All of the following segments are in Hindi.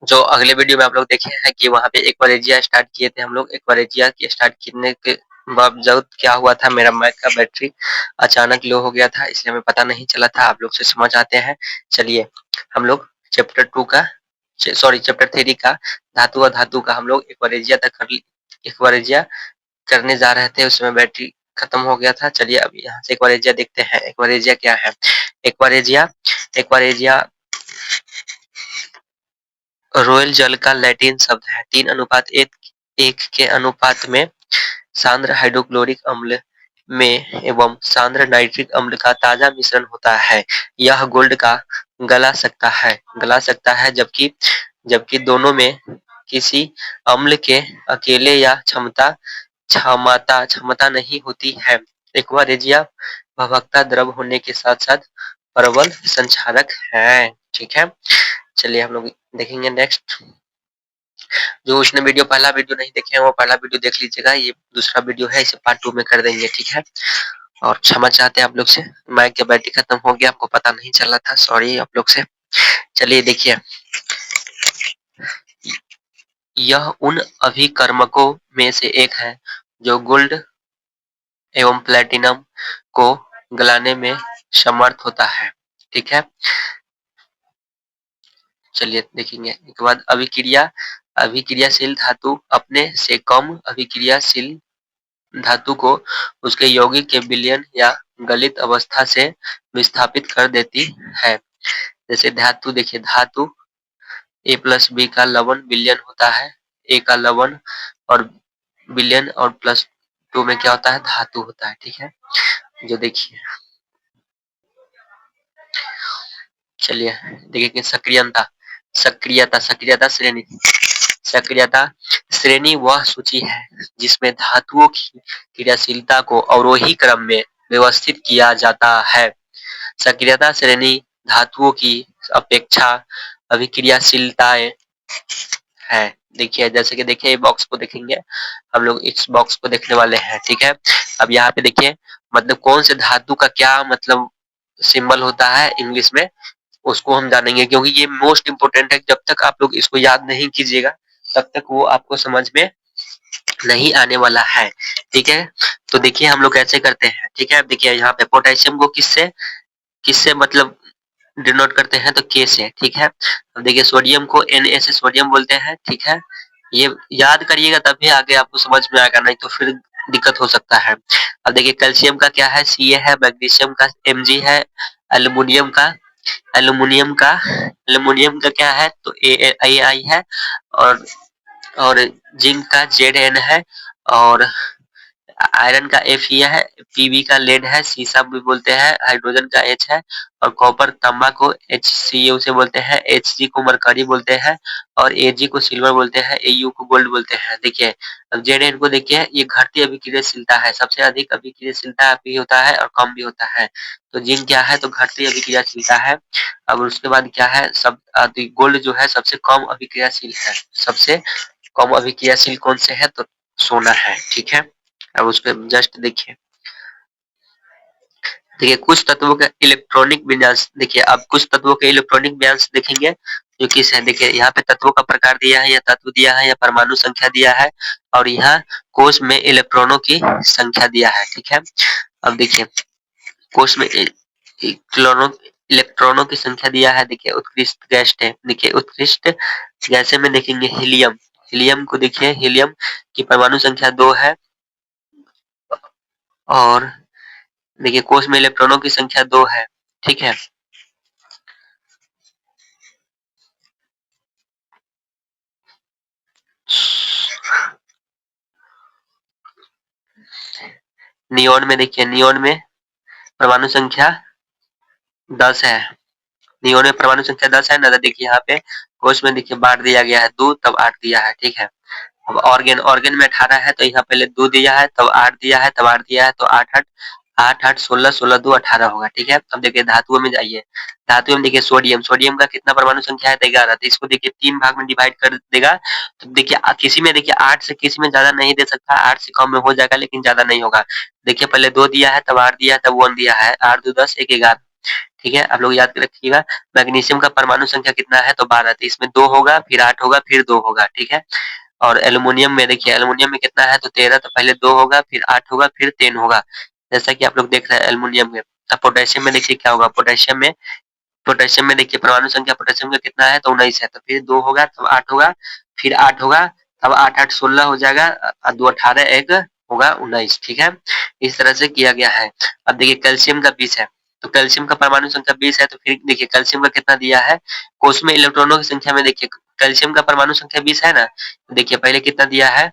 जो अगले वीडियो में आप लोग देखे हैं कि वहाँ पे एक्वारेजिया स्टार्ट किए थे हम लोग। एक्वारेजिया की स्टार्ट करने के बावजूद क्या हुआ था, मेरा मैक का बैटरी अचानक लो हो गया था, इसलिए हमें पता नहीं चला था। आप लोग से समझ आते हैं। चलिए हम लोग चैप्टर 2 का सॉरी चैप्टर 3 का धातु और धातु का हम लोग एक्वारेजिया तक कर एक्वारेजिया करने जा रहे थे, उसमें बैटरी खत्म हो गया था। चलिए अब यहाँ से एक्वारेजिया देखते हैं। एक्वारेजिया क्या है? एक्वारेजिया एक्वारेजिया रोयल जल का लैटिन शब्द है। 3:1 के अनुपात में सांद्र हाइड्रोक्लोरिक अम्ल में एवं सांद्र नाइट्रिक अम्ल का ताजा मिश्रण होता है। यह गोल्ड का गला सकता है जबकि जबकि दोनों में किसी अम्ल के अकेले या क्षमता नहीं होती है। एक्वारेजिया भवकता द्रव होने के साथ साथ प्रबल संक्षारक है। ठीक है, चलिए हम लोग देखेंगे नेक्स्ट। जो उसने पहला वीडियो नहीं देखे हैं वो पहला वीडियो देख लीजिएगा, ये दूसरा वीडियो है, इसे पार्ट 2 में कर देंगे। ठीक है, और क्षमा चाहते हैं आप लोग से, माइक की बैटरी खत्म हो गया, हमको पता नहीं चला था, सॉरी आप लोग से। चलिए देखिए, यह उन अभिकर्मकों में से एक है जो गोल्ड एवं प्लेटिनम को गलाने में समर्थ होता है। ठीक है, चलिए देखेंगे एक बाद अभिक्रियाशील धातु अपने से कम अभिक्रियाशील धातु को उसके यौगिक के विलयन या गलित अवस्था से विस्थापित कर देती है। जैसे धातु देखिए, धातु A+B का लवण विलयन होता है, A का लवण और विलयन और +2 में क्या होता है, धातु होता है। ठीक है, जो देखिए, चलिए देखिए कि सक्रियता श्रेणी वह सूची है जिसमें धातुओं की क्रियाशीलता को अवरोही क्रम में व्यवस्थित किया जाता है। सक्रियता श्रेणी धातुओं की अपेक्षा अभिक्रियाशीलताएं है। देखिए जैसे कि देखिए ये बॉक्स को देखेंगे, हम लोग इस बॉक्स को देखने वाले हैं। ठीक है, अब यहाँ पे देखिए मतलब कौन से धातु का क्या मतलब सिंबल होता है इंग्लिश में, उसको हम जानेंगे, क्योंकि ये मोस्ट इंपोर्टेंट है। जब तक आप लोग इसको याद नहीं कीजिएगा तब तक वो आपको समझ में नहीं आने वाला है। ठीक है, तो देखिए हम लोग कैसे करते हैं। ठीक है, देखिए यहाँ पे पोटेशियम को किससे किससे मतलब डिनोट करते हैं, तो के से। ठीक है, अब देखिए सोडियम को Na से सोडियम बोलते हैं। ठीक है, ये याद करिएगा तभी आगे आपको समझ में आएगा, नहीं तो फिर दिक्कत हो सकता है। अब देखिए कैल्शियम का क्या है, Ca है, मैग्नीशियम का Mg है, एल्युमिनियम का एल्युमिनियम का क्या है, तो Ai है, और और जिंक का Zn है, और आयरन का Fe है, Pb का लेड है, सीसा भी बोलते हैं, हाइड्रोजन का H है, और कॉपर तांबा को HCu से बोलते हैं, Hg को मरकरी बोलते हैं, और Ag को सिल्वर बोलते हैं, Au को गोल्ड बोलते हैं। देखिए अब Zn को देखिए, ये घटती अभिक्रियाशीलता है, सबसे अधिक अभिक्रियाशीलता भी होता है और कम भी होता है। तो जिंक क्या है, तो घटती अभिक्रियाशीलता है। अब उसके बाद क्या है, सब गोल्ड जो है सबसे कम अभिक्रियाशील है। सबसे कम अभिक्रियाशील कौन से है, तो सोना है। ठीक है, अब उस पर जस्ट देखिए, कुछ तत्वों का इलेक्ट्रॉनिक विन्यास देखिए। अब कुछ तत्वों के इलेक्ट्रॉनिक विन्यास देखेंगे जो किस है। देखिए यहाँ पे तत्वों का प्रकार दिया है, या तत्व दिया है, या परमाणु संख्या दिया है, और यहाँ कोश में इलेक्ट्रॉनों की संख्या दिया है। ठीक है, अब देखिए कोश में इलेक्ट्रॉनों की संख्या दिया है। देखिए उत्कृष्ट गैस है, देखिए उत्कृष्ट गैसे में देखेंगे हीलियम। हीलियम को देखिए, हीलियम की परमाणु संख्या 2 है, और देखिए कोश में इलेक्ट्रॉनों की संख्या 2 है। ठीक है, नियोन में देखिए, नियोन में परमाणु संख्या 10 है। नियोन में परमाणु संख्या 10 है ना, तो देखिए यहाँ पे कोश में देखिए बांट दिया गया है, 2 तब 8 दिया है। ठीक है, अब ऑर्गेन ऑर्गेन में 18 है, तो यहाँ पहले 2 दिया है, तब 8 दिया है, तब 8 दिया है, तो 8 8 8 16 16 2 18 होगा। ठीक है, अब देखिए धातुओं में जाइए, धातुओं में देखिए सोडियम, सोडियम का कितना परमाणु संख्या है, 11, तो इसको देखिए 3 भाग में डिवाइड कर देगा। तो देखिए किसी में देखिए 8 से किसी में ज्यादा नहीं दे सकता, 8 से कम में हो जाएगा लेकिन ज्यादा नहीं होगा। देखिए पहले 2 दिया है, तब 8 दिया है, तब 1 दिया है, 8 2 10 1 11, ठीक है, आप लोग याद रखिएगा। मैग्नीशियम का परमाणु संख्या कितना है तो 12, तो इसमें 2 होगा, फिर 8 होगा, फिर 2 होगा, ठीक है। और एल्युमिनियम में देखिए, एल्युमिनियम में कितना है तो 13, तो पहले 2 होगा, फिर 8 होगा, फिर 10 होगा, जैसा कि आप लोग देख रहे हैं एल्युमिनियम में। अब पोटेशियम में देखिए क्या होगा, पोटेशियम में देखिए परमाणु संख्या पोटेशियम का कितना है तो 19 है, तो फिर 2 होगा, तब 8 होगा, फिर 8 होगा, तब 8 8 16 हो जाएगा, 2 18 1 होगा 19, ठीक है। इस तरह से किया गया है। अब देखिए कैल्शियम का 20 है, तो कैल्शियम का परमाणु संख्या 20 है, तो फिर देखिए कैल्शियम का कितना दिया है, कोष में इलेक्ट्रॉनों की संख्या में देखिए कैल्शियम का परमाणु संख्या 20 है ना, देखिए पहले कितना दिया है,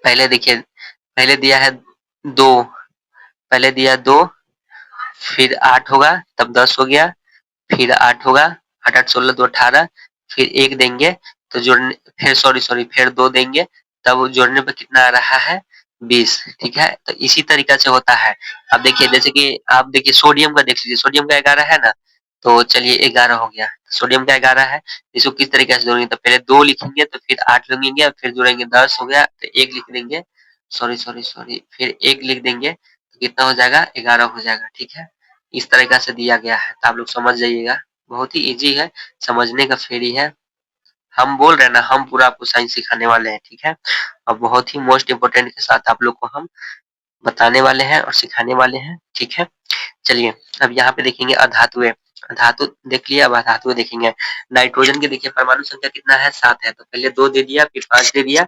पहले देखिए, पहले दिया है 2, पहले दिया 2, फिर 8 होगा, तब 10 हो गया, फिर 8 होगा, 8 8 16 2 18, फिर 1 देंगे तो जोड़ने, फिर सॉरी फिर 2 देंगे, तब जोड़ने पे कितना आ रहा है 20, ठीक है। तो इसी तरीका से होता है। अब देखिए जैसे कि आप देखिए सोडियम का देख लीजिए, सोडियम का 11 है ना, तो चलिए 11 हो गया, सोडियम का 11 है, इसको किस तरीके से जोड़ेंगे, तो पहले 2 लिखेंगे, तो फिर 8 लिखेंगे, फिर जोड़ेंगे 10 हो गया, तो 1 लिख देंगे, सॉरी फिर 1 लिख देंगे, तो कितना हो जाएगा 11 हो जाएगा, ठीक है। इस तरीका से दिया गया है, तो आप लोग समझ जाइएगा, बहुत ही इजी है, समझने का फेरी है। हम बोल रहे हैं ना, हम पूरा आपको साइंस सिखाने वाले हैं, ठीक है। और बहुत ही मोस्ट इम्पोर्टेंट के साथ आप लोग को हम बताने वाले हैं और सिखाने वाले हैं, ठीक है। चलिए अब यहाँ पे देखेंगे अधातुएं, धातु देख लिया, अब अधातुएं देखेंगे। नाइट्रोजन की देखिए परमाणु संख्या कितना है 7 है, तो पहले 2 दे दिया, फिर 5 दे दिया,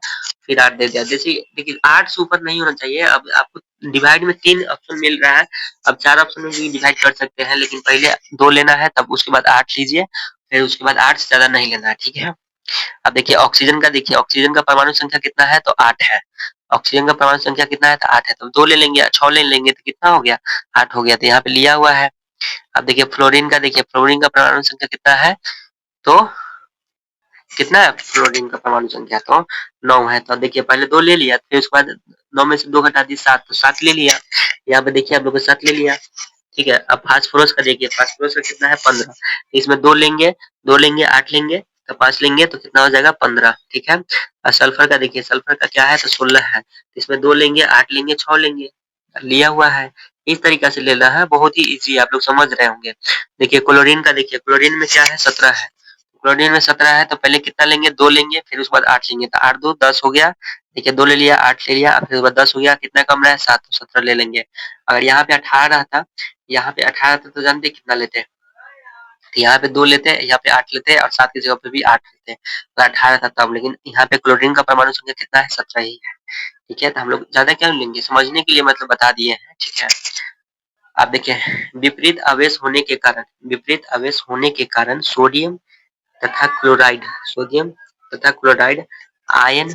फिर 8 दे दिया। जैसे देखिए 8 से ऊपर नहीं होना चाहिए। अब आपको डिवाइड में 3 ऑप्शन मिल रहा है, अब 4 ऑप्शन में भी डिवाइड कर सकते हैं, लेकिन पहले 2 लेना है, तब उसके बाद 8 लीजिए, फिर उसके बाद 8 से ज्यादा नहीं लेना है, ठीक है। अब देखिए ऑक्सीजन का, देखिए ऑक्सीजन का परमाणु संख्या कितना है तो 8 है, ऑक्सीजन का परमाणु संख्या कितना है तो 8 है, तो 2 ले लेंगे, 6 ले लेंगे, तो कितना हो गया 8 हो गया, तो यहाँ पे लिया हुआ है। अब देखिए फ्लोरीन का, देखिए फ्लोरीन का परमाणु संख्या कितना है तो कितना है, फ्लोरीन का परमाणु संख्या तो 9 है, तो देखिए पहले 2 ले लिया, फिर उसके बाद 9 में से 2 घटा दी 7, तो 7 ले लिया, यहाँ पे देखिए आप लोग 7 ले लिया, ठीक है। अब फास्फोरस का देखिए, फास्फोरस का कितना है 15, इसमें 2 लेंगे, 2 लेंगे 8 लेंगे, तो 5 लेंगे, तो कितना हो जाएगा 15, ठीक है। और सल्फर का देखिए, सल्फर का क्या है तो 16 है, इसमें 2 लेंगे 8 लेंगे 6 लेंगे, लिया हुआ है। इस तरीका से लेना है, बहुत ही इजी, आप लोग समझ रहे होंगे। देखिए क्लोरीन का, देखिए क्लोरीन में क्या है 17 है, क्लोरीन में 17 है, तो पहले कितना लेंगे 2 लेंगे, फिर उसके बाद 8 लेंगे, तो 8 2 10 हो गया, देखिए 2 ले लिया 8 ले लिया, फिर उसके बाद 10 हो गया, कितना कम रहा है 7, तो 17 ले लेंगे। अगर यहाँ पे 18 रहता, यहाँ पे 18 था तो जानते कितना लेते हैं, तो यहाँ पे 2 लेते हैं, यहाँ पे 8 लेते हैं, और 7 की जगह पे भी 8 लेते हैं, तो 18 था तब, लेकिन यहाँ पे क्लोरीन का परमाणु संख्या कितना है 17 ही है, ठीक है। तो हम लोग ज्यादा क्या लेंगे, समझने के लिए मतलब बता दिए हैं, ठीक है। आप देखिए विपरीत आवेश होने के कारण तथा क्लोराइड सोडियम तथा क्लोराइड आयन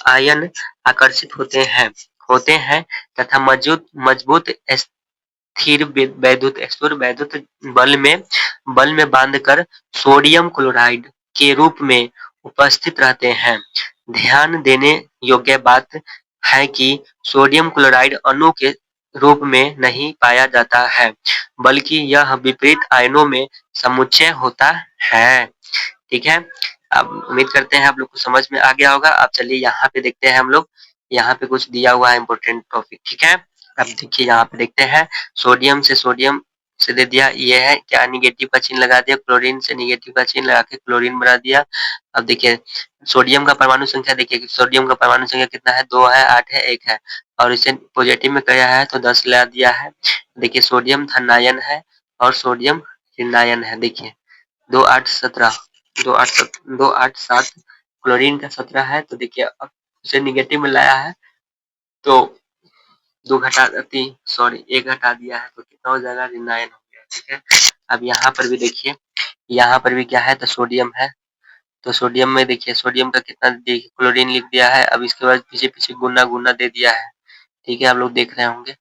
आयन आकर्षित होते हैं तथा मजबूत मजबूत स्थिर वैद्युत बल में बांधकर सोडियम क्लोराइड के रूप में उपस्थित रहते हैं। ध्यान देने योग्य बात है कि सोडियम क्लोराइड अणु के रूप में नहीं पाया जाता है, बल्कि यह विपरीत आयनों में समुच्चय होता है, ठीक है। अब उम्मीद करते हैं आप लोग को समझ में आ गया होगा। अब चलिए यहाँ पे देखते हैं हम लोग, यहाँ पे कुछ दिया हुआ है इम्पोर्टेंट टॉपिक, ठीक है। अब देखिए यहाँ पे देखते हैं, सोडियम से दे दिया, ये है क्या, निगेटिव का चिन्ह लगा दिया, क्लोरीन से निगेटिव का चिन्ह लगा के क्लोरीन बना दिया। अब देखिए सोडियम का परमाणु संख्या, देखिए सोडियम का परमाणु संख्या कितना है 2 है 8 है 1 है, और इसे पॉजिटिव में किया है तो 10 ला दिया है। देखिए सोडियम धनायन है और सोडियम ऋणायन है, देखिए 2 8 17 2 8 7, क्लोरीन का 17 है, तो देखिए अब उसे निगेटिव में लाया है, तो 2 घटा सॉरी 1 घटा दिया है, तो कितना हो जाएगा ऋणायन हो गया, ठीक है। अब यहाँ पर भी देखिए, यहाँ पर भी क्या है तो सोडियम है, तो सोडियम में देखिए सोडियम का कितना, देखिए क्लोरीन लिख दिया है, अब इसके बाद पीछे पीछे गुना गुना दे दिया है, ठीक है। आप लोग देख रहे होंगे,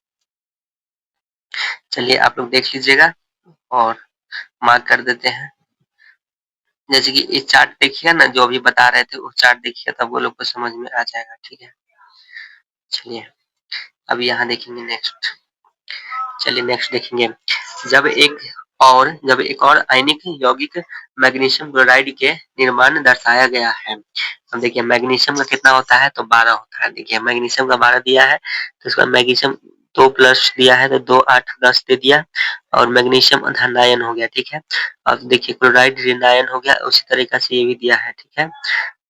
चलिए आप लोग देख लीजिएगा और मार्क कर देते हैं। जैसे कि इस चार्ट देखिए ना, जो अभी बता रहे थे वो चार्ट देखिए, तब वो लोग को समझ में आ जाएगा, ठीक है। चलिए अब यहाँ देखेंगे नेक्स्ट, चलिए नेक्स्ट देखेंगे, जब एक और आयनिक यौगिक मैग्नीशियम क्लोराइड के निर्माण दर्शाया गया है। अब देखिए मैग्नीशियम का कितना होता है तो 12 होता है, देखिए मैग्नीशियम का 12 दिया है, तो इसका मैग्नीशियम 2 प्लस दिया है तो 2 8 10 दे दिया और मैग्नीशियम धनायन हो गया, ठीक है। अब देखिए क्लोराइड ऋणायन हो गया, उसी तरीका से ये भी दिया है, ठीक है।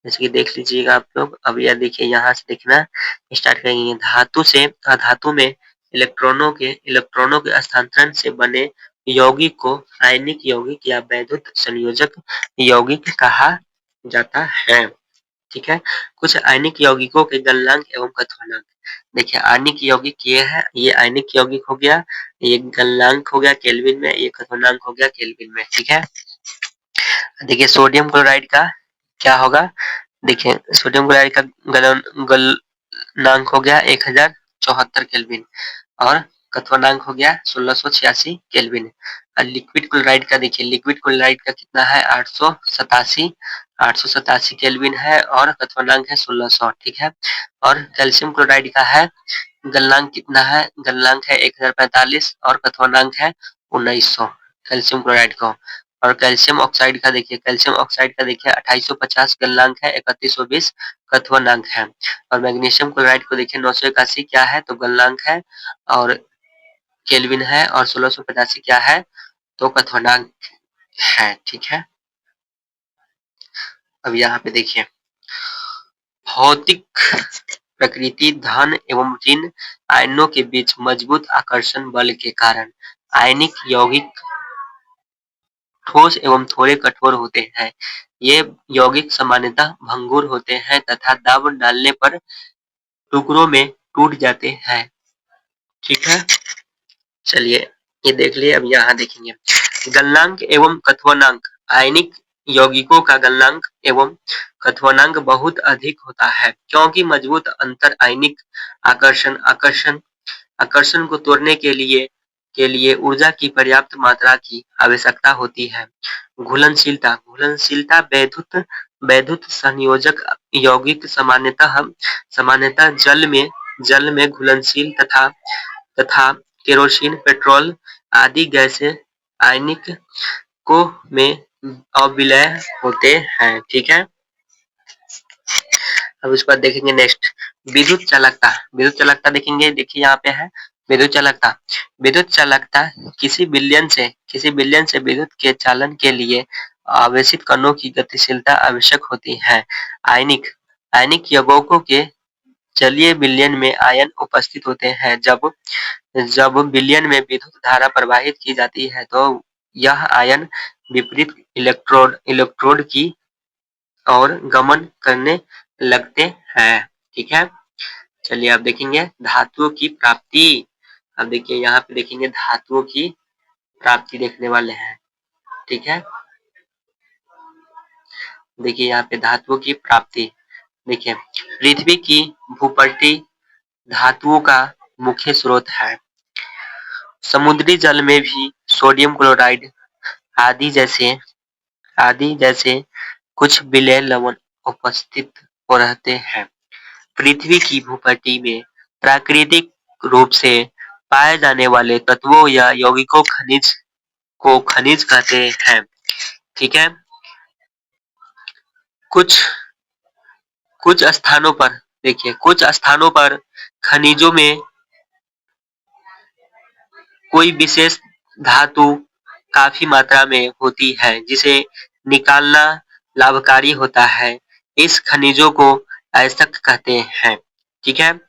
जैसे कि देख लीजिएगा आप लोग। अब यह देखिए यहाँ से देखना स्टार्ट करेंगे। धातु से अधातु में इलेक्ट्रॉनों के स्थानांतरण से बने यौगिक को आयनिक यौगिक या वैद्युत संयोजक यौगिक कहा जाता है, ठीक है। कुछ आयनिक यौगिकों के गलनांक एवं क्वथनांक। देखिए आयनिक यौगिक ये है, ये आयनिक यौगिक हो गया, ये गलनांक हो गया केल्विन में, ये क्वथनांक हो गया केल्विन में, ठीक है। देखिए सोडियम क्लोराइड का क्या होगा, देखिए सोडियम क्लोराइड का गलनांक हो गया 1074 केल्विन और क्वथनांक हो गया 1686 केल्विन। और लिक्विड क्लोराइड का देखिए, लिक्विड क्लोराइड का कितना है 887 केल्विन है और क्वथनांक है 1600, ठीक है। और कैल्शियम क्लोराइड का है गलनांक कितना है, गलनांक है 1045 और क्वथनांक है 1900 कैल्शियम क्लोराइड को। और कैल्शियम ऑक्साइड का देखिए, कैल्शियम ऑक्साइड का देखिए 2850 गलनांक है, 3120 क्वथनांक है। और मैग्नीशियम क्लोराइड को देखिए 981 क्या है तो गलनांक है और केल्विन है और 1685 क्या है तो क्वथनांक है, ठीक है। अब यहाँ पे देखिए भौतिक प्रकृति धन एवं ऋण आयनों के बीच मजबूत आकर्षण बल के कारण आयनिक यौगिक ठोस एवं थोड़े कठोर होते हैं। ये यौगिक सामान्यतः भंगुर होते हैं तथा दाब डालने पर टुकड़ों में टूट जाते हैं, ठीक है। चलिए ये देख लिए। अब यहाँ देखेंगे गलनांक एवं क्वथनांक। आयनिक यौगिकों का गलनांक एवं क्वथनांक बहुत अधिक होता है क्योंकि मजबूत अंतर आयनिक आकर्षण आकर्षण आकर्षण को तोड़ने के लिए ऊर्जा की पर्याप्त मात्रा की आवश्यकता होती है। घुलनशीलता घुलनशीलता वैद्युत वैद्युत संयोजक यौगिक सामान्यतः जल में घुलनशील तथा केरोसिन पेट्रोल आदि गैसें आयनिक को में अविलय होते हैं, ठीक है। अब उसके बाद देखेंगे नेक्स्ट विद्युत चालकता। विद्युत चालकता देखेंगे, देखिए यहाँ पे है विद्युत चालकता। विद्युत चालकता किसी बिलियन से विद्युत के चालन के लिए आवेशित कणों की गतिशीलता आवश्यक होती है। आयनिक आयनिक यौगिकों के जलीय विलयन में आयन उपस्थित होते हैं। जब जब विलयन में विद्युत धारा प्रवाहित की जाती है तो यह आयन विपरीत इलेक्ट्रोड की और गमन करने लगते हैं, ठीक है। चलिए आप देखेंगे धातुओं की प्राप्ति। अब देखिए यहाँ पे देखेंगे धातुओं की प्राप्ति देखने वाले हैं, ठीक है। देखिए यहाँ पे धातुओं की प्राप्ति। देखिए पृथ्वी की भूपटल धातुओं का मुख्य स्रोत है। समुद्री जल में भी सोडियम क्लोराइड आदि जैसे आदि जैसे कुछ विलय लवण उपस्थित हो रहते हैं। पृथ्वी की भूपटल में प्राकृतिक रूप से पाए जाने वाले तत्वों या यौगिकों खनिज कहते हैं, ठीक है। कुछ कुछ स्थानों पर देखिए, कुछ स्थानों पर खनिजों में कोई विशेष धातु काफी मात्रा में होती है जिसे निकालना लाभकारी होता है। इस खनिजों को अयस्क कहते हैं, ठीक है।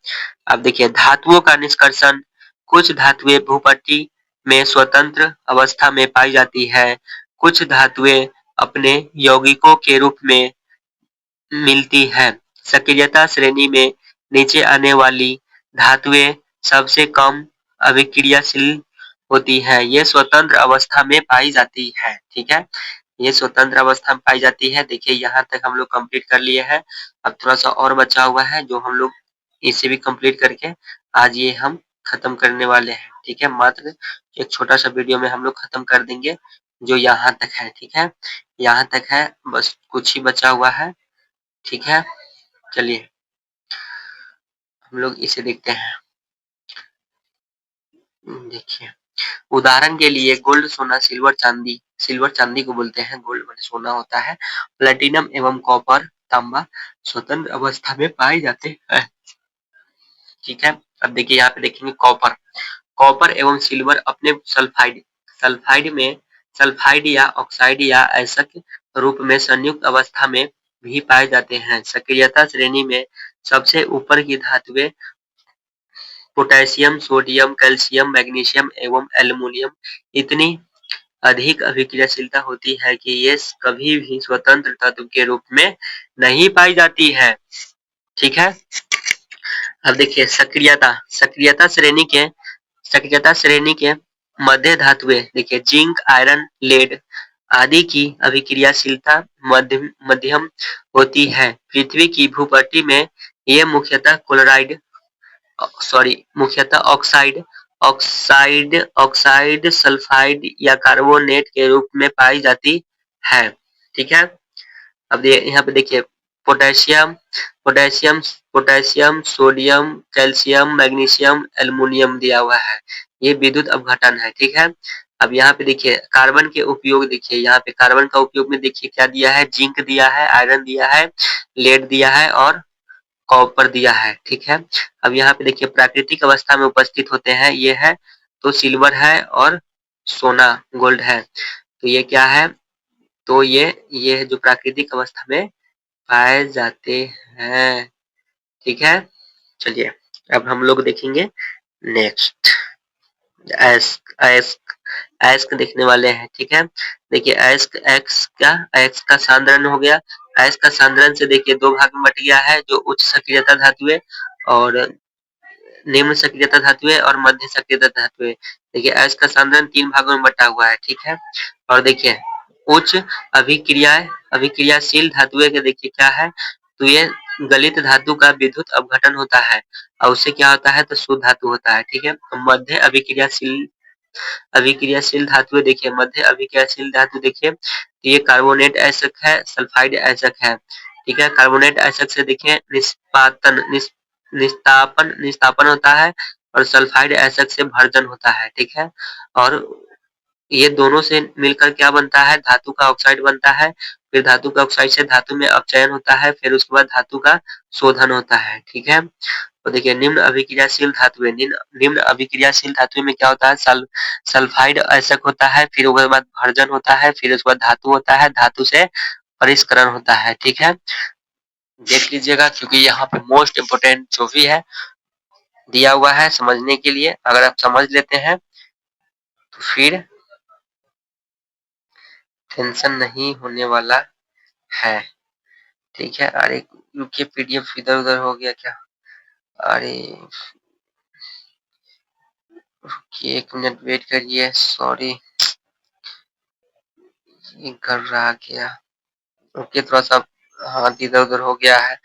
अब देखिए धातुओं का निष्कर्षण। कुछ धातुएं भूपटल में स्वतंत्र अवस्था में पाई जाती है। कुछ धातुएं अपने यौगिकों के रूप में मिलती है। सक्रियता श्रेणी में नीचे आने वाली धातुएं सबसे कम अभिक्रियाशील होती है। ये स्वतंत्र अवस्था में पाई जाती है, ठीक है। ये स्वतंत्र अवस्था में पाई जाती है। देखिए यहाँ तक हम लोग कंप्लीट कर लिए हैं। अब थोड़ा सा और बचा हुआ है जो हम लोग इसे भी कंप्लीट करके आज ये हम खत्म करने वाले हैं, ठीक है। मात्र एक छोटा सा वीडियो में हम लोग खत्म कर देंगे जो यहाँ तक है, ठीक है। यहाँ तक है, बस कुछ ही बचा हुआ है, ठीक है। चलिए हम लोग इसे देखते हैं। देखिए उदाहरण के लिए गोल्ड सोना सिल्वर चांदी को बोलते हैं, गोल्ड माने सोना होता है। प्लेटिनम एवं कॉपर तांबा स्वतंत्र अवस्था में पाए जाते हैं, ठीक है। अब देखिए यहाँ पे देखेंगे कॉपर। कॉपर एवं सिल्वर अपने सल्फाइड सल्फाइड में सल्फाइड या ऑक्साइड या अयस्क रूप में संयुक्त अवस्था में भी पाए जाते हैं। सक्रियता श्रेणी में सबसे ऊपर की धातुएं पोटेशियम, सोडियम, कैल्शियम, मैग्नीशियम एवं एल्युमिनियम इतनी अधिक अभिक्रियाशीलता होती है कि ये कभी भी स्वतंत्र तत्व के रूप में नहीं पाई जाती है। ठीक है। अब देखिए सक्रियता श्रेणी के मध्य धातुएं देखिए जिंक, आयरन, लेड आदि की अभिक्रियाशीलता मध्यम होती है। पृथ्वी की भूपट्टी में ये मुख्यतः ऑक्साइड, सल्फाइड या कार्बोनेट के रूप में पाई जाती है। ठीक है। अब यहाँ पे देखिए potassium potassium potassium, sodium, calcium, magnesium, aluminium दिया हुआ है। ये विद्युत अपघटन है। ठीक है। अब यहाँ पे देखिए कार्बन के उपयोग देखिए, यहाँ पे कार्बन का उपयोग में देखिए क्या दिया है, जिंक दिया है, आयरन दिया है, लेड दिया है और कॉपर दिया है। ठीक है। अब यहाँ पे देखिए प्राकृतिक अवस्था में उपस्थित होते हैं, ये है तो सिल्वर है और सोना गोल्ड है। तो ये क्या है, तो ये जो प्राकृतिक अवस्था में पाए जाते हैं। ठीक है। चलिए अब हम लोग देखेंगे नेक्स्ट अयस्क अयस्क देखने वाले हैं। ठीक है। देखिए अयस्क का सांद्रण हो गया। अयस्क का सांद्रण से देखिए दो भाग में बट गया है, जो उच्च सक्रियता धातु है और निम्न सक्रियता धातु है और मध्य सक्रियता धातु है। देखिए अयस्क का सांद्रण 3 भागों में बटा हुआ है। ठीक है। और देखिए उच्च अभिक्रियाशील धातुएं के देखिए क्या है, तो ये गलित धातु का विद्युत अपघटन होता है और उससे क्या होता है, तो शुद्ध धातु होता है। ठीक है। तो मध्य अभिक्रियाशील धातुएं देखिए, मध्य अभिक्रियाशील धातु देखिए ये कार्बोनेट अयस्क है, सल्फाइड अयस्क है। ठीक है। कार्बोनेट अयस्क से देखिए निस्तापन होता है और सल्फाइड अयस्क से भर्जन होता है। ठीक है। और ये दोनों से मिलकर क्या बनता है, धातु का ऑक्साइड बनता है। फिर धातु का ऑक्साइड से धातु में अपचयन होता है, फिर उसके बाद धातु का शोधन होता है। ठीक है। तो देखिए निम्न अभिक्रियाशील धातुएं, निम्न अभिक्रियाशील धातु में क्या होता है, सल्फाइड अयस्क होता है, फिर उसके बाद भर्जन होता है, फिर उसके बाद धातु होता है, धातु से परिष्करण होता है। ठीक है। देख लीजिएगा क्योंकि यहाँ पे मोस्ट इम्पोर्टेंट जो भी है दिया हुआ है समझने के लिए, अगर आप समझ लेते हैं तो फिर टेंशन नहीं होने वाला है। ठीक है। अरे रुकिए, पीडीएफ इधर उधर हो गया क्या, अरे रुकिए 1 मिनट वेट करिए, सॉरी ये कर रहा गया। रुकिए थोड़ा सा हाथ इधर उधर हो गया है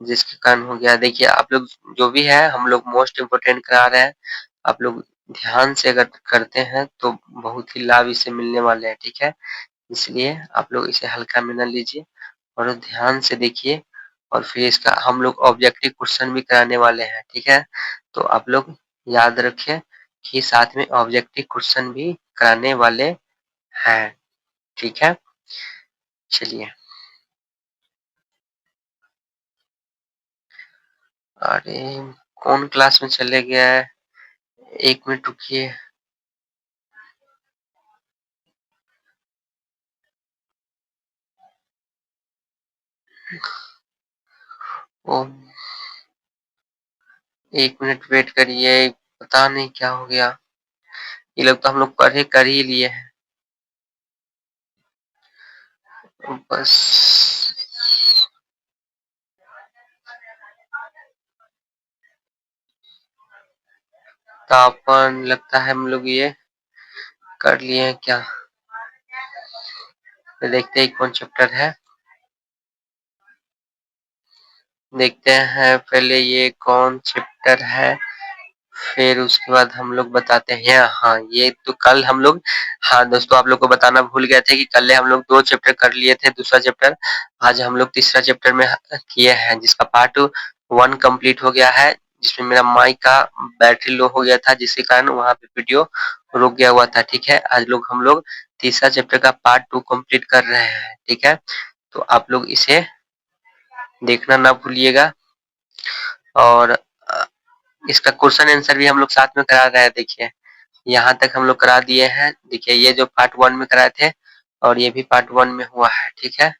जिसके कारण हो गया। देखिए आप लोग जो भी है हम लोग मोस्ट इम्पोर्टेंट करा रहे हैं, आप लोग ध्यान से अगर करते हैं तो बहुत ही लाभ इससे मिलने वाले हैं। ठीक है। इसलिए आप लोग इसे हल्का में न लीजिए और ध्यान से देखिए, और फिर इसका हम लोग ऑब्जेक्टिव क्वेश्चन भी कराने वाले हैं। ठीक है। तो आप लोग याद रखें कि साथ में ऑब्जेक्टिव क्वेश्चन भी कराने वाले हैं। ठीक है। चलिए, अरे कौन क्लास में चले गया है, 1 मिनट रुकिए। ओ 1 मिनट वेट करिए, पता नहीं क्या हो गया। ये लोग तो हम लोग कर ही लिए हैं बस। तापन लगता है हम लोग ये कर लिए हैं क्या, तो देखते हैं कौन चैप्टर है, देखते हैं पहले ये कौन चैप्टर है, फिर उसके बाद हम लोग बताते हैं। हाँ ये तो कल हम लोग, हाँ दोस्तों आप लोग को बताना भूल गए थे कि कल हम लोग 2 चैप्टर कर लिए थे, दूसरा चैप्टर आज हम लोग तीसरा चैप्टर में किए हैं, जिसका पार्ट 1 कंप्लीट हो गया है, जिसमें मेरा माइक का बैटरी लो हो गया था जिसके कारण वहाँ पे वीडियो रुक गया हुआ था। ठीक है। आज हम लोग तीसरा चैप्टर का पार्ट 2 कंप्लीट कर रहे हैं। ठीक है। तो आप लोग इसे देखना ना भूलिएगा और इसका क्वेश्चन आंसर भी हम लोग साथ में करा रहे हैं। देखिए यहाँ तक हम लोग करा दिए हैं। देखिए ये जो पार्ट 1 में कराए थे और ये भी पार्ट 1 में हुआ है। ठीक है,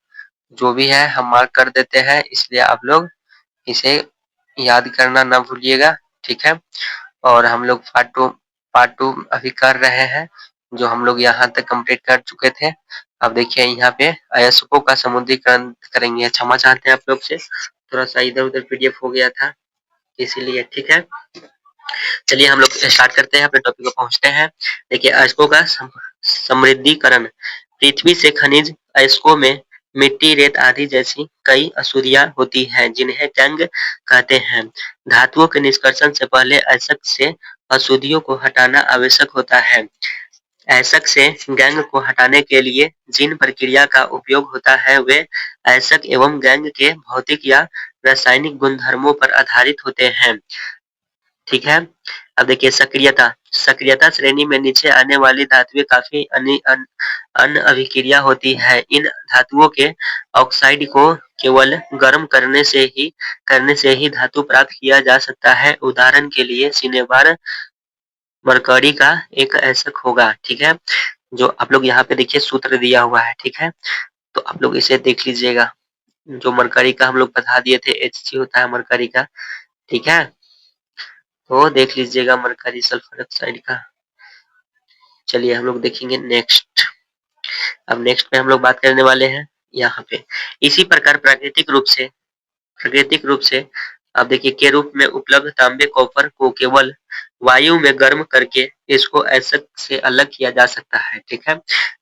जो भी है हम मार्क कर देते हैं, इसलिए आप लोग इसे याद करना ना भूलिएगा। ठीक है, और हम लोग पार्ट टू अभी कर रहे हैं, जो हम लोग यहाँ तक कंप्लीट कर चुके थे। अब देखिए यहाँ पे अयस्कों का समुद्रीकरण करेंगे। क्षमा चाहते हैं आप लोग से, थोड़ा सा इधर उधर पीडीएफ हो गया था इसीलिए। ठीक है, चलिए हम लोग स्टार्ट करते हैं, अपने टॉपिक पे पहुंचते हैं। देखिए अयस्कों का समृद्धिकरण। पृथ्वी से खनिज अयस्कों में मिट्टी, रेत आदि जैसी कई अशुद्धियां होती हैं, जिन्हें गैंग कहते हैं। धातुओं के निष्कर्षण से पहले अयस्क से अशुद्धियों को हटाना आवश्यक होता है। अयस्क से गैंग को हटाने के लिए जिन प्रक्रिया का उपयोग होता है वे अयस्क एवं गैंग के भौतिक या रासायनिक गुणधर्मों पर आधारित होते हैं। ठीक है, अब देखिए सक्रियता। सक्रियता श्रेणी में नीचे आने वाली धातुएं काफी अन्य अभिक्रिया होती है। इन धातुओं के ऑक्साइड को केवल गर्म करने से ही धातु प्राप्त किया जा सकता है। उदाहरण के लिए सिनेबार मरकरी का एक अयस्क होगा। ठीक है, जो आप लोग यहाँ पे देखिए सूत्र दिया हुआ है। ठीक है, तो आप लोग इसे देख लीजिएगा। जो मरकरी का हम लोग बता दिए थे, Hg होता है मरकरी का। ठीक है, तो देख लीजिएगा मरकरी सल्फर ऑक्साइड का। चलिए हम लोग देखेंगे नेक्स्ट। अब नेक्स्ट पे हम लोग बात करने वाले हैं यहाँ पे। इसी प्रकार प्राकृतिक रूप से अब देखिए के रूप में उपलब्ध तांबे कॉपर को केवल वायु में गर्म करके इसको अयस्क से अलग किया जा सकता है। ठीक है,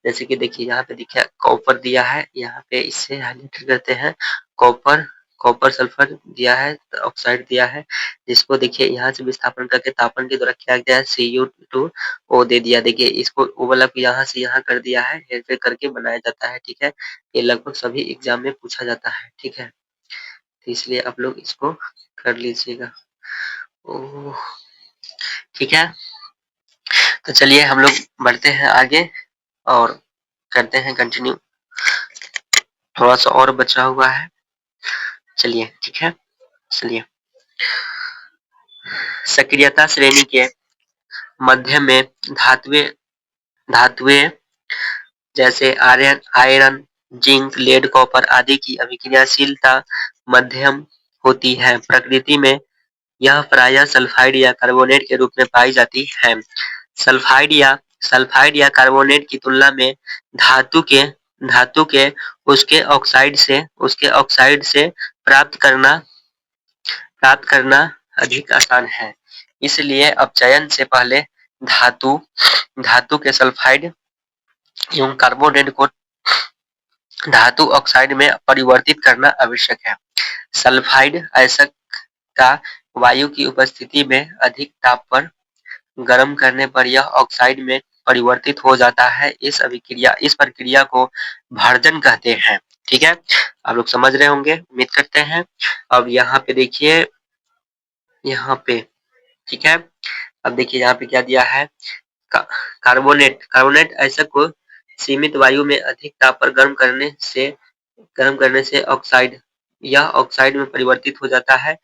जैसे कि देखिए यहाँ पे देखिए कॉपर दिया है, यहाँ पे इससे हाइलाइट करते हैं। कॉपर कॉपर सल्फर दिया है, ऑक्साइड दिया है, जिसको देखिए यहाँ से विस्थापन करके तापन के द्वारा क्या गया है, Cu2 ओ दे दिया। देखिए इसको ओ वाला को यहाँ से यहाँ कर दिया है, हेरफेर करके बनाया जाता है। ठीक है, ये लगभग सभी एग्जाम में पूछा जाता है। ठीक है, तो इसलिए आप लोग इसको कर लीजिएगा। ओह, ठीक है, तो चलिए हम लोग बढ़ते हैं आगे और करते हैं कंटिन्यू। थोड़ा सा और बचा हुआ है, चलिए ठीक है। चलिए सक्रियता श्रेणी के मध्य में धातुएं धातुएं जैसे iron iron zinc, lead, copper आदि की अभिक्रियाशीलता मध्यम होती है। प्रकृति में यह प्रायः सल्फाइड या कार्बोनेट के रूप में पाई जाती है। सल्फाइड या कार्बोनेट की तुलना में धातु के उसके ऑक्साइड से प्राप्त करना अधिक आसान है। इसलिए अपचयन से पहले धातु धातु के सल्फाइड एवं कार्बोनेट को धातु ऑक्साइड में परिवर्तित करना आवश्यक है। सल्फाइड अयस्क का वायु की उपस्थिति में अधिक ताप पर गर्म करने पर यह ऑक्साइड में परिवर्तित हो जाता है। इस प्रक्रिया को भर्जन कहते हैं। ठीक है, आप लोग समझ रहे होंगे, उम्मीद करते हैं। अब यहाँ पे देखिए, यहाँ पे ठीक है, अब देखिए यहाँ पे क्या दिया है, कार्बोनेट अयस्क को सीमित वायु में अधिक ताप पर गर्म करने से यह ऑक्साइड में परिवर्तित हो जाता है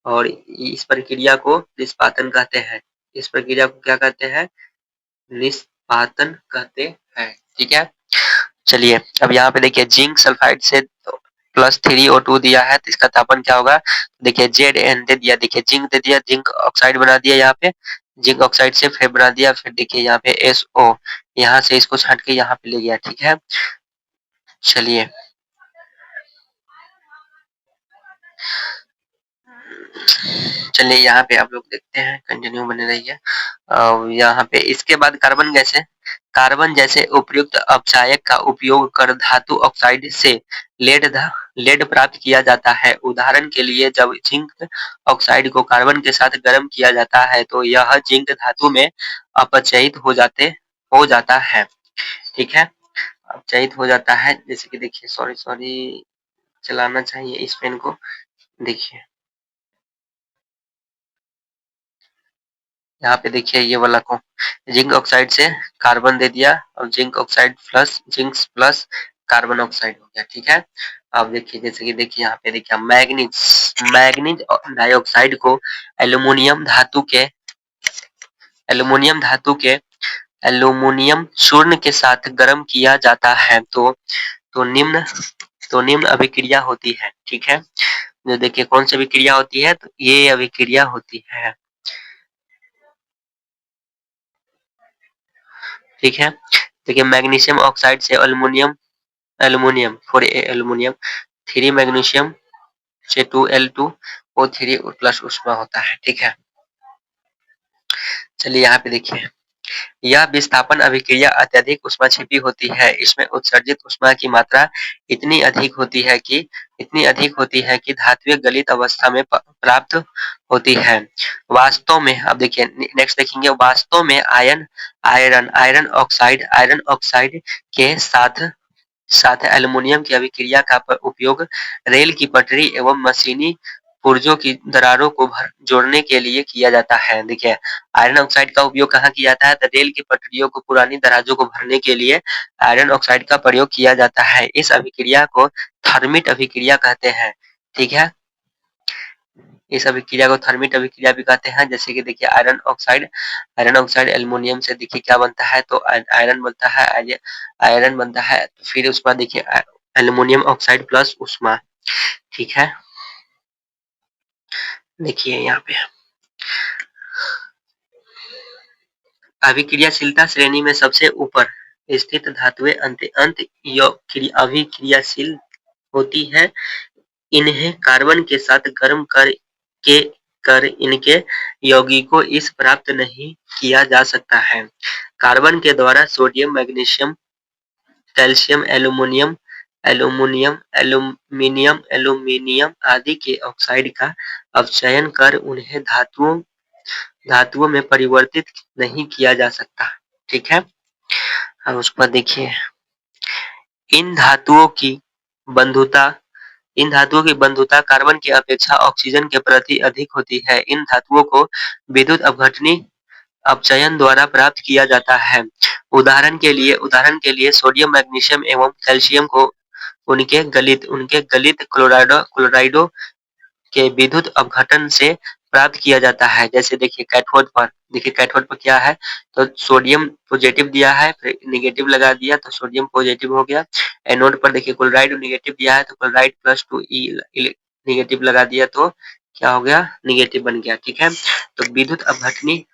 और इस प्रक्रिया को निष्पादन कहते हैं। इस प्रक्रिया को क्या कहते हैं, निष्पादन कहते हैं। ठीक है, चलिए अब यहाँ पे देखिए जिंक सल्फाइड से +3O2 दिया है, तो इसका तापन क्या होगा, देखिए Zn दे दिया, देखिए जिंक दे दिया, जिंक ऑक्साइड बना दिया, यहाँ पे जिंक ऑक्साइड से फिर बना दिया, फिर देखिए यहाँ पे SO, यहाँ से इसको छाट के यहाँ पे ले गया। ठीक है, चलिए यहाँ पे आप लोग देखते हैं, कंटिन्यू बने रहिए। यहाँ पे इसके बाद कार्बन जैसे उपयुक्त अपचायक का उपयोग कर धातु ऑक्साइड से लेड प्राप्त किया जाता है। उदाहरण के लिए जब जिंक ऑक्साइड को कार्बन के साथ गर्म किया जाता है तो यह जिंक धातु में अपचयित हो जाता है। ठीक है, अपचयित हो जाता है। जैसे कि देखिए, सॉरी चलाना चाहिए इस पेन को। देखिए यहाँ पे देखिए ये वाला को जिंक ऑक्साइड से कार्बन दे दिया और जिंक प्लस कार्बन ऑक्साइड हो गया। ठीक है, आप देखिए, जैसे कि देखिए यहाँ पे देखिए मैग्नीज मैग्नीज डाइऑक्साइड को एल्यूमीनियम धातु के एल्यूमीनियम धातु के एल्यूमीनियम चूर्ण के साथ गर्म किया जाता है तो निम्न तो निम्न अभिक्रिया होती है। ठीक है, जो देखिए कौन सी अभिक्रिया होती है, तो ये अभिक्रिया होती है। ठीक है, देखिए मैग्नीशियम ऑक्साइड से aluminium aluminium 4A three magnesium से 2L2O3 प्लस ऊष्मा होता है। ठीक है, चलिए यहाँ पे देखिए, यह विस्थापन अभिक्रिया अत्यधिक ऊष्मा छिपी होती है। इसमें उत्सर्जित ऊष्मा की मात्रा इतनी अधिक होती है कि धात्विक गलित अवस्था में प्राप्त होती है। वास्तव में अब देखिए नेक्स्ट देखेंगे, वास्तव में आयरन ऑक्साइड के साथ एल्यूमीनियम की अभिक्रिया का उपयोग रेल की पटरी एवं मशीनी पुर्जों की दरारों को जोड़ने के लिए किया जाता है। देखिए आयरन ऑक्साइड का उपयोग कहाँ किया जाता है, तो रेल की पटरियों को पुरानी दराजों को भरने के लिए आयरन ऑक्साइड का प्रयोग किया जाता है। इस अभिक्रिया को थर्मिट अभिक्रिया कहते हैं। ठीक है, इस अभिक्रिया को थर्मिट अभिक्रिया भी कहते हैं। जैसे कि देखिए आयरन ऑक्साइड एल्यूमीनियम से देखिए क्या बनता है, तो आयरन बनता है, तो फिर उसके बाद देखिए एल्यूमीनियम ऑक्साइड प्लस ऊष्मा। ठीक है, देखिए यहाँ पे अभिक्रियाशीलता श्रेणी में सबसे ऊपर स्थित धातुएं अंत अभिक्रियाशील होती है। इन्हें कार्बन के साथ गर्म के कर इनके यौगिकों इस प्राप्त नहीं किया जा सकता है। कार्बन के द्वारा सोडियम मैग्नीशियम कैल्शियम एल्यूमीनियम आदि के ऑक्साइड का अपचयन कर उन्हें धातुओं में परिवर्तित नहीं किया जा सकता। ठीक है, अब उसके बाद देखिए इन धातुओं की बंधुता इन धातुओं की बंधुता कार्बन की अपेक्षा ऑक्सीजन के प्रति अधिक होती है। इन धातुओं को विद्युत अपघटनी अपचयन द्वारा प्राप्त किया जाता है। उदाहरण के लिए सोडियम मैग्नीशियम एवं कैल्शियम को उनके गलित क्लोराइडो के विद्युत अपघटन से प्राप्त किया जाता है। जैसे देखिए कैथोड पर क्या है, तो सोडियम पॉजिटिव दिया है, फिर निगेटिव लगा दिया तो सोडियम पॉजिटिव हो गया। एनोड पर देखिए क्लोराइड निगेटिव दिया है, तो क्लोराइड प्लस 2E निगेटिव लगा दिया तो क्या हो गया, निगेटिव बन गया। ठीक है, तो विद्युत अपघटनी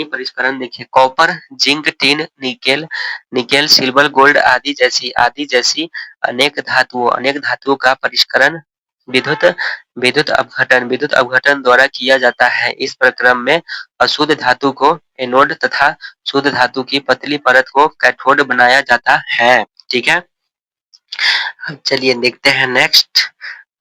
परिष्करण देखिए copper, zinc, tin, nickel, silver, gold आदि जैसी अनेक धातुओं का परिष्करण विद्युत अपघटन द्वारा किया जाता है। इस प्रक्रम में अशुद्ध धातु को एनोड तथा शुद्ध धातु की पतली परत को कैथोड बनाया जाता है। ठीक है, अब चलिए देखते हैं नेक्स्ट।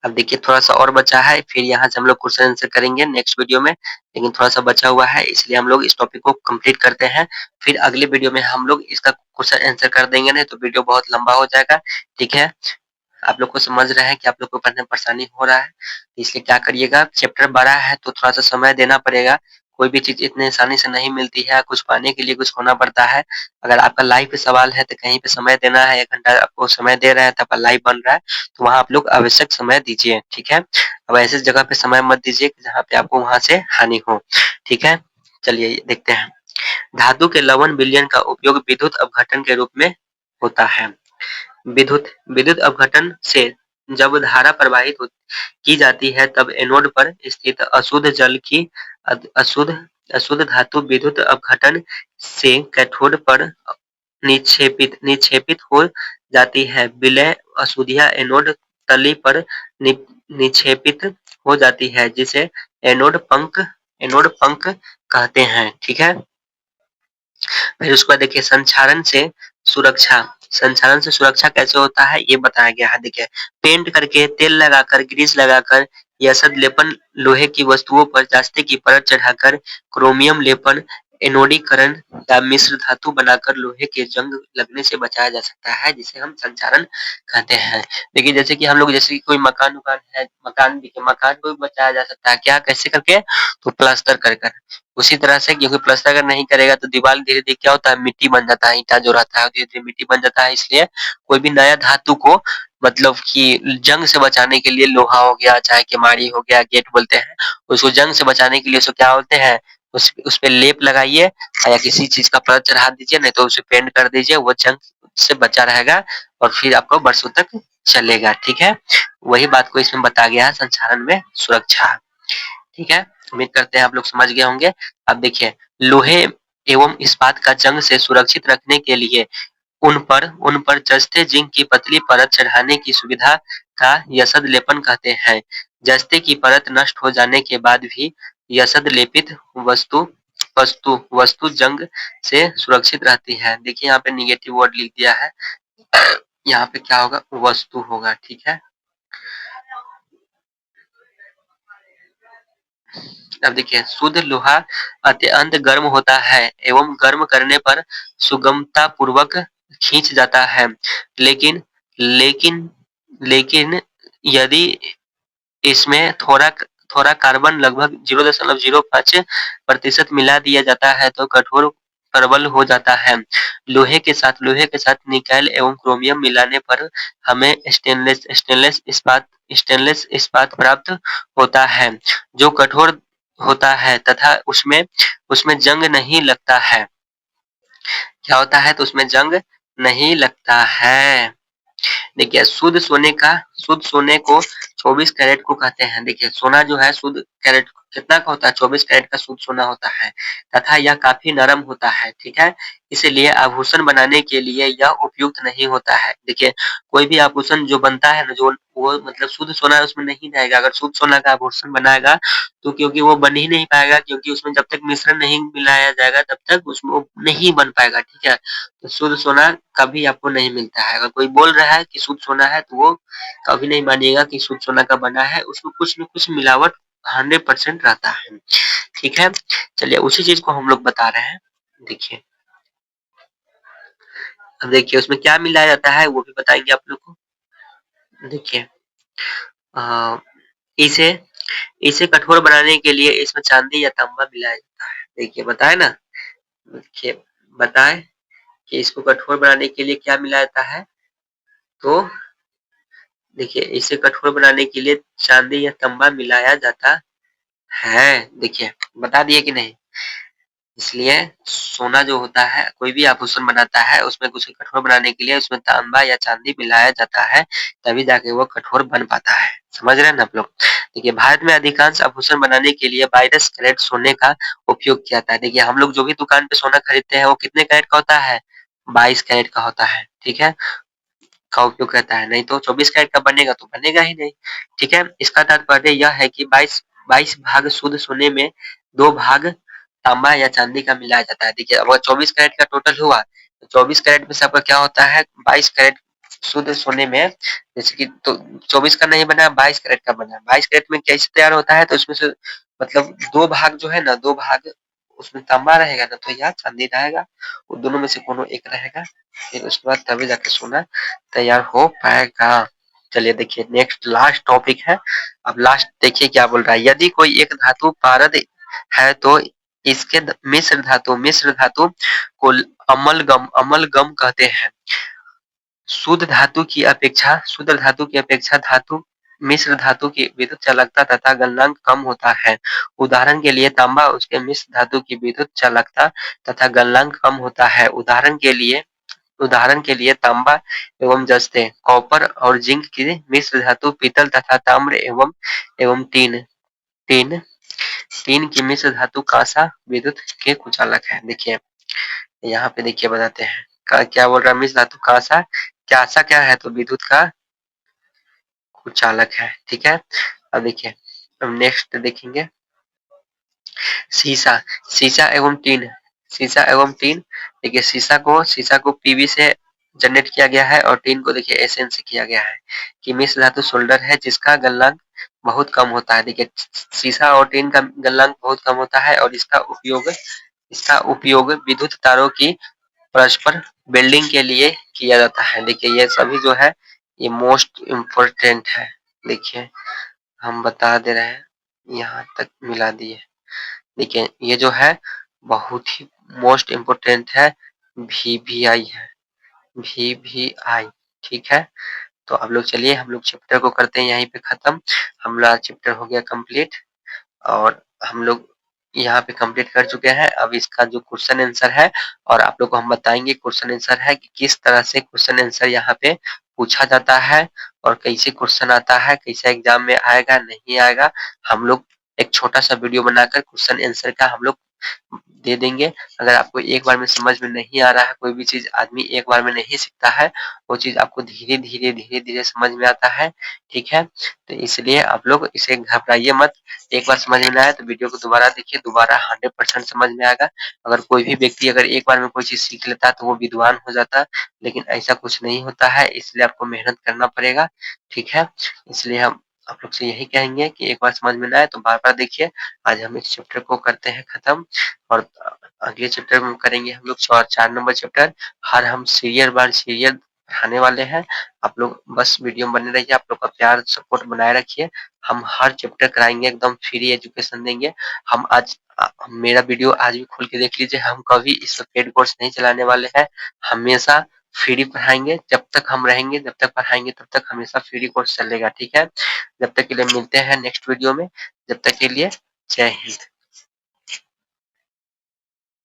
अब देखिए थोड़ा सा और बचा है, फिर यहाँ से हम लोग क्वेश्चन आंसर करेंगे नेक्स्ट वीडियो में, लेकिन थोड़ा सा बचा हुआ है इसलिए हम लोग इस टॉपिक को कंप्लीट करते हैं। फिर अगले वीडियो में हम लोग इसका क्वेश्चन आंसर कर देंगे, नहीं तो वीडियो बहुत लंबा हो जाएगा। ठीक है, आप लोग को समझ रहे हैं कि आप लोग को पढ़ने में परेशानी हो रहा है, इसलिए क्या करिएगा, चैप्टर बड़ा है तो थोड़ा सा समय देना पड़ेगा। कोई भी चीज इतने आसानी से नहीं मिलती है, कुछ पाने के लिए कुछ होना पड़ता है। अगर आपका लाइव पे सवाल है तो कहीं पे समय देना है, 1 घंटा आपको समय दे रहे हैं तो आपका लाइव बन रहा है, तो वहाँ आप लोग आवश्यक समय दीजिए। ठीक है, अब ऐसे जगह पे समय मत दीजिए जहाँ पे आपको वहाँ से हानि हो। ठीक है, चलिए देखते हैं। धातु के लवण विलयन का उपयोग विद्युत अपघटन के रूप में होता है। विद्युत अपघटन से जब धारा प्रवाहित की जाती है तब एनोड पर स्थित अशुद्ध जल की अशुद्ध धातु विद्युत अपघटन से कैथोड पर निक्षेपित हो जाती है। विलय अशुद्धियां एनोड तली पर निक्षेपित हो जाती है, जिसे एनोड पंख कहते हैं। ठीक है, फिर उसके बाद देखिए संक्षारण से सुरक्षा कैसे होता है ये बताया गया है। देखिए पेंट करके, तेल लगाकर, ग्रीस लगाकर या सद लेपन, लोहे की वस्तुओं पर जास्ते की परत चढ़ाकर, क्रोमियम लेपन, एनोडीकरण या मिश्र धातु बनाकर लोहे के जंग लगने से बचाया जा सकता है, जिसे हम संक्षारण कहते हैं। देखिए जैसे कि हम लोग जैसे कि कोई मकान वकान है, मकान देखिए मकान को भी बचाया जा सकता है, क्या कैसे करके, तो प्लास्टर कर कर। उसी तरह से क्योंकि प्लास्टर अगर नहीं करेगा तो दीवार धीरे धीरे क्या होता है, मिट्टी बन जाता है, ईंटा जो रहता है धीरे धीरे मिट्टी बन जाता है। इसलिए कोई भी नया धातु को मतलब कि जंग से बचाने के लिए लोहा हो गया, चाहे केमाड़ी हो गया, गेट बोलते हैं, उसको जंग से बचाने के लिए उसको क्या बोलते हैं, उस पे लेप लगाइए या किसी चीज का परत चढ़ा दीजिए, नहीं तो उसे पेंट कर दीजिए, वो जंग से बचा रहेगा और फिर आपको बरसों तक चलेगा। ठीक है, वही बात को इसमें बताया गया है संक्षारण में सुरक्षा। ठीक है, उम्मीद करते हैं आप लोग समझ गए होंगे। अब देखिए, लोहे एवं इस्पात का जंग से सुरक्षित रखने के लिए उन पर जस्ते जिंक की पतली परत चढ़ाने की सुविधा का यसद लेपन कहते हैं। जस्ते की परत नष्ट हो जाने के बाद भी यसद लेपित वस्तु वस्तु वस्तु जंग से सुरक्षित रहती है। देखिए यहाँ पे निगेटिव वर्ड लिख दिया है, यहाँ पे क्या होगा, वस्तु होगा। ठीक है, अब देखिए, शुद्ध लोहा अत्यंत गर्म होता है एवं गर्म करने पर सुगमता पूर्वक खींच जाता है। लेकिन लेकिन लेकिन यदि इसमें थोड़ा थोड़ा कार्बन लगभग 0.05% मिला दिया जाता है तो कठोर प्रबल हो जाता है। लोहे के साथ निकेल एवं क्रोमियम मिलाने पर हमें स्टेनलेस इस्पात प्राप्त होता है, जो कठोर होता है तथा उसमें उसमें जंग नहीं लगता है। क्या होता है, तो उसमें जंग नहीं लगता है। देखिए, शुद्ध सोने को 24 कैरेट को कहते हैं। देखिए, सोना जो है शुद्ध कैरेट कितना का होता है, 24 कैरेट का शुद्ध सोना होता है तथा यह काफी नरम होता है। ठीक है, इसलिए आभूषण बनाने के लिए यह उपयुक्त नहीं होता है। देखिए, कोई भी आभूषण जो बनता है ना, जो वो मतलब शुद्ध सोना उसमें नहीं रहेगा। अगर शुद्ध सोना का आभूषण बनाएगा तो क्योंकि वो बन ही नहीं पाएगा, क्योंकि उसमें जब तक मिश्रण नहीं मिलाया जाएगा तब तक उसमें वो नहीं बन पाएगा। ठीक है, तो शुद्ध सोना कभी आपको नहीं मिलता है। अगर कोई बोल रहा है कि शुद्ध सोना है तो वो कभी नहीं मानिएगा कि शुद्ध सोना का बना है, उसमें कुछ न कुछ मिलावट 100% रहता है। ठीक है, चलिए उसी चीज को हम लोग बता रहे हैं। देखिए, अब देखिए उसमें क्या मिलाया जाता है वो भी बताएंगे आप लोग को। देखिए, अ, इसे इसे कठोर बनाने के लिए इसमें चांदी या तांबा मिलाया जाता है। देखिए बताए ना, देखिए बताए कि इसको कठोर बनाने के लिए क्या मिलाया जाता है, तो देखिए इसे कठोर बनाने के लिए चांदी या तांबा मिलाया जाता है। देखिए बता दिए कि नहीं। इसलिए सोना जो होता है, कोई भी आभूषण बनाता है उसमें उसे कठोर बनाने के लिए उसमें तांबा या चांदी मिलाया जाता है, तभी जाके वो कठोर बन पाता है। समझ रहे हैं ना आप लोग। देखिए, भारत में अधिकांश आभूषण बनाने के लिए 22 कैरेट सोने का उपयोग किया जाता है। देखिए, हम लोग जो भी दुकान पे सोना खरीदते हैं वो कितने कैरेट का होता है, 22 कैरेट का होता है। ठीक है, का उपयोग करता है, नहीं तो 24 कैरेट का बनेगा तो बनेगा ही नहीं। ठीक है, इसका तात्पर्य यह है कि 22 भाग शुद्ध सोने में 2 भाग तांबा या चांदी का मिलाया जाता है। देखिए, अगर 24 कैरेट का टोटल हुआ तो 24 कैरेट में से आपका क्या होता है, 22 कैरेट शुद्ध सोने में, जैसे कि तो 24 का नहीं बना, 22 कैरेट का बना। 22 कैरेट में कैसे तैयार होता है, तो उसमें से मतलब 2 भाग जो है ना, 2 भाग उसमें तांबा रहेगा ना तो या चांदी रहेगा, वो दोनों में से कोनो एक रहेगा। फिर उसके बाद तभी जाके सोना तैयार हो पाएगा। चलिए देखिए, नेक्स्ट लास्ट टॉपिक है। अब लास्ट देखिए क्या बोल रहा है, यदि कोई एक धातु पारद है तो इसके मिश्र धातु को अमलगम कहते हैं। शुद्ध धातु की अपेक्षा धातु मिश्र धातु की विद्युत चालकता तथा गलनांक कम होता है। उदाहरण के लिए तांबा उसके मिश्र धातु की विद्युत चालकता तथा गलनांक कम होता है। उदाहरण के लिए तांबा एवं जस्ते, कॉपर और जिंक की मिश्र धातु पीतल तथा ताम्र एवं एवं टीन टीन टीन की मिश्र धातु कांसा विद्युत के कुचालक है। देखिए यहाँ पे देखिए बताते हैं क्या बोल रहा है, मिश्र धातु कांसा, कांसा क्या है, तो विद्युत का कुचालक है। ठीक है, अब देखिए, अब नेक्स्ट देखेंगे शीशा शीशा एवं टीन। देखिए, शीशा को पीवी से जनरेट किया गया है और टीन को देखिए एसएन से किया गया है कि मिश्र धातु सोल्डर है जिसका गलनांक बहुत कम होता है। देखिए, शीशा और टीन का गलनांक बहुत कम होता है और इसका उपयोग इसका उपयोग विद्युत तारों की परस्पर बिल्डिंग के लिए किया जाता है। देखिए ये सभी जो है ये मोस्ट इम्पोर्टेंट है। देखिए हम बता दे रहे हैं, यहाँ तक मिला दिए। देखिए ये जो है बहुत ही मोस्ट इम्पोर्टेंट है, वीवीआई है, वीवीआई। ठीक है, तो अब लोग चलिए हम लोग चैप्टर को करते हैं यहीं पे खत्म। हमारा चैप्टर हो गया कंप्लीट और हम लोग यहाँ पे कंप्लीट कर चुके हैं। अब इसका जो क्वेश्चन आंसर है और आप लोग को हम बताएंगे क्वेश्चन आंसर है कि किस तरह से क्वेश्चन आंसर यहाँ पे पूछा जाता है और कैसे क्वेश्चन आता है, कैसे एग्जाम में आएगा नहीं आएगा। हम लोग एक छोटा सा वीडियो बनाकर क्वेश्चन आंसर का हम लोग दे देंगे। अगर आपको एक बार में समझ में नहीं आ रहा है, कोई भी चीज आदमी एक बार में नहीं सीखता है, वो चीज आपको धीरे धीरे धीरे धीरे समझ में आता है। ठीक है, तो इसलिए आप लोग इसे घबराइए मत। एक बार समझ में ना आए तो वीडियो को दोबारा देखिए, दोबारा 100% समझ में आएगा। अगर कोई भी व्यक्ति अगर एक बार में कोई चीज सीख लेता है तो वो विद्वान हो जाता है, लेकिन ऐसा कुछ नहीं होता है, इसलिए आपको मेहनत करना पड़ेगा। ठीक है, इसलिए हम आप लोग से यही कहेंगे कि एक बार समझ में ना आए तो बार-बार देखिए। आज हम इस चैप्टर को करते हैं खत्म और अगले चैप्टर में करेंगे हम लोग 4 नंबर चैप्टर। हर हम सीरियल बाय सीरियल पढ़ाने वाले हैं। आप लोग बस वीडियो में बने रहिए, आप लोग का प्यार सपोर्ट बनाए रखिए। हम हर चैप्टर कराएंगे, एकदम फ्री एजुकेशन देंगे। हम आज मेरा वीडियो आज भी खोल के देख लीजिए, हम कभी इस पेड कोर्स नहीं चलाने वाले हैं। हमेशा फ्री पढ़ाएंगे, जब तक हम रहेंगे, जब तक पढ़ाएंगे तब तक हमेशा फ्री कोर्स चलेगा। ठीक है, जब तक के लिए मिलते हैं नेक्स्ट वीडियो में। जब तक के लिए जय हिंद।